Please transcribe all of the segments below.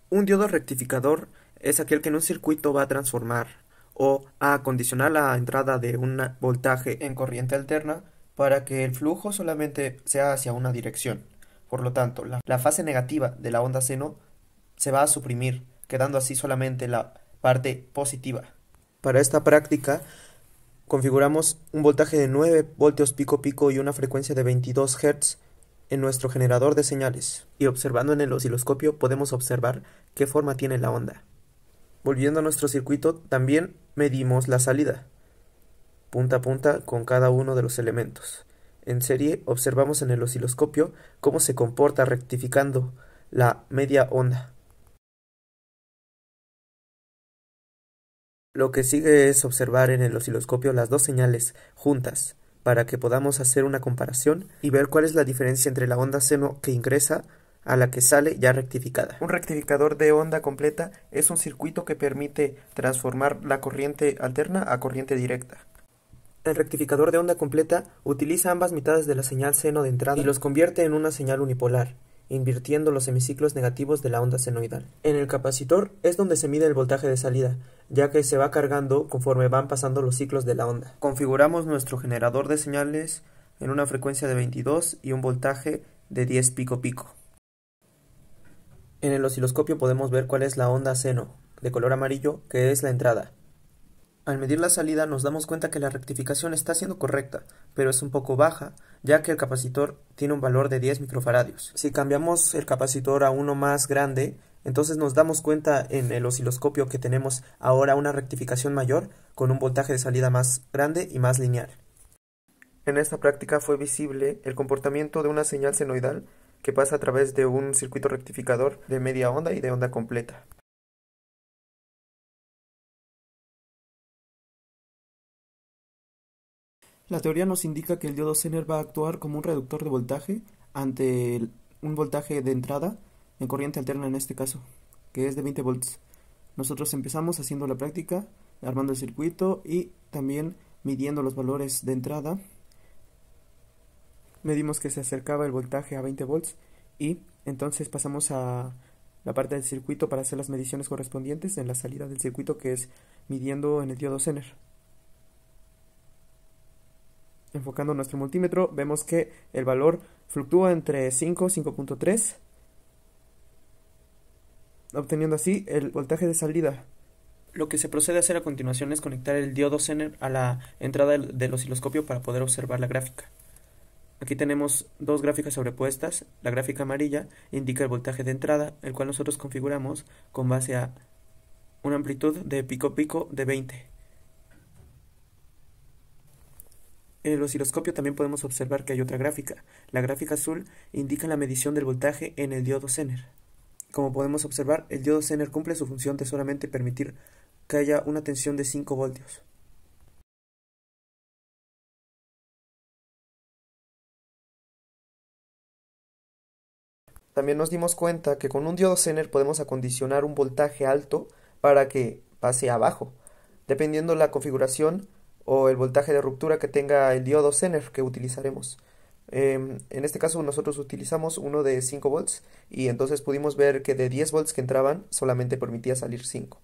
Un diodo rectificador es aquel que en un circuito va a transformar o a condicionar la entrada de un voltaje en corriente alterna para que el flujo solamente sea hacia una dirección. Por lo tanto, la fase negativa de la onda seno se va a suprimir, quedando así solamente la parte positiva. Para esta práctica, configuramos un voltaje de 9 voltios pico pico y una frecuencia de 22 Hz en nuestro generador de señales, y observando en el osciloscopio podemos observar qué forma tiene la onda. Volviendo a nuestro circuito, también medimos la salida, punta a punta con cada uno de los elementos. En serie observamos en el osciloscopio cómo se comporta rectificando la media onda. Lo que sigue es observar en el osciloscopio las dos señales juntas, para que podamos hacer una comparación y ver cuál es la diferencia entre la onda seno que ingresa a la que sale ya rectificada. Un rectificador de onda completa es un circuito que permite transformar la corriente alterna a corriente directa. El rectificador de onda completa utiliza ambas mitades de la señal seno de entrada y los convierte en una señal unipolar, invirtiendo los semiciclos negativos de la onda senoidal. En el capacitor es donde se mide el voltaje de salida, ya que se va cargando conforme van pasando los ciclos de la onda. Configuramos nuestro generador de señales en una frecuencia de 22 y un voltaje de 10 pico pico. En el osciloscopio podemos ver cuál es la onda seno, de color amarillo, que es la entrada. Al medir la salida nos damos cuenta que la rectificación está siendo correcta, pero es un poco baja, ya que el capacitor tiene un valor de 10 microfaradios. Si cambiamos el capacitor a uno más grande, entonces nos damos cuenta en el osciloscopio que tenemos ahora una rectificación mayor, con un voltaje de salida más grande y más lineal. En esta práctica fue visible el comportamiento de una señal senoidal que pasa a través de un circuito rectificador de media onda y de onda completa. La teoría nos indica que el diodo Zener va a actuar como un reductor de voltaje ante un voltaje de entrada en corriente alterna en este caso, que es de 20 volts. Nosotros empezamos haciendo la práctica, armando el circuito y también midiendo los valores de entrada. Medimos que se acercaba el voltaje a 20 volts y entonces pasamos a la parte del circuito para hacer las mediciones correspondientes en la salida del circuito, que es midiendo en el diodo Zener. Enfocando nuestro multímetro, vemos que el valor fluctúa entre 5 y 5.3, obteniendo así el voltaje de salida. Lo que se procede a hacer a continuación es conectar el diodo Zener a la entrada del osciloscopio para poder observar la gráfica. Aquí tenemos dos gráficas sobrepuestas. La gráfica amarilla indica el voltaje de entrada, el cual nosotros configuramos con base a una amplitud de pico pico de 20. En el osciloscopio también podemos observar que hay otra gráfica. La gráfica azul indica la medición del voltaje en el diodo Zener. Como podemos observar, el diodo Zener cumple su función de solamente permitir que haya una tensión de 5 voltios. También nos dimos cuenta que con un diodo Zener podemos acondicionar un voltaje alto para que pase a bajo, dependiendo la configuración o el voltaje de ruptura que tenga el diodo Zener que utilizaremos. En este caso nosotros utilizamos uno de 5 volts y entonces pudimos ver que de 10 volts que entraban solamente permitía salir 5.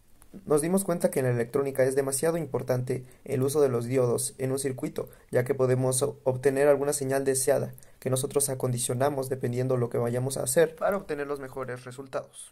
Nos dimos cuenta que en la electrónica es demasiado importante el uso de los diodos en un circuito, ya que podemos obtener alguna señal deseada que nosotros acondicionamos dependiendo lo que vayamos a hacer para obtener los mejores resultados.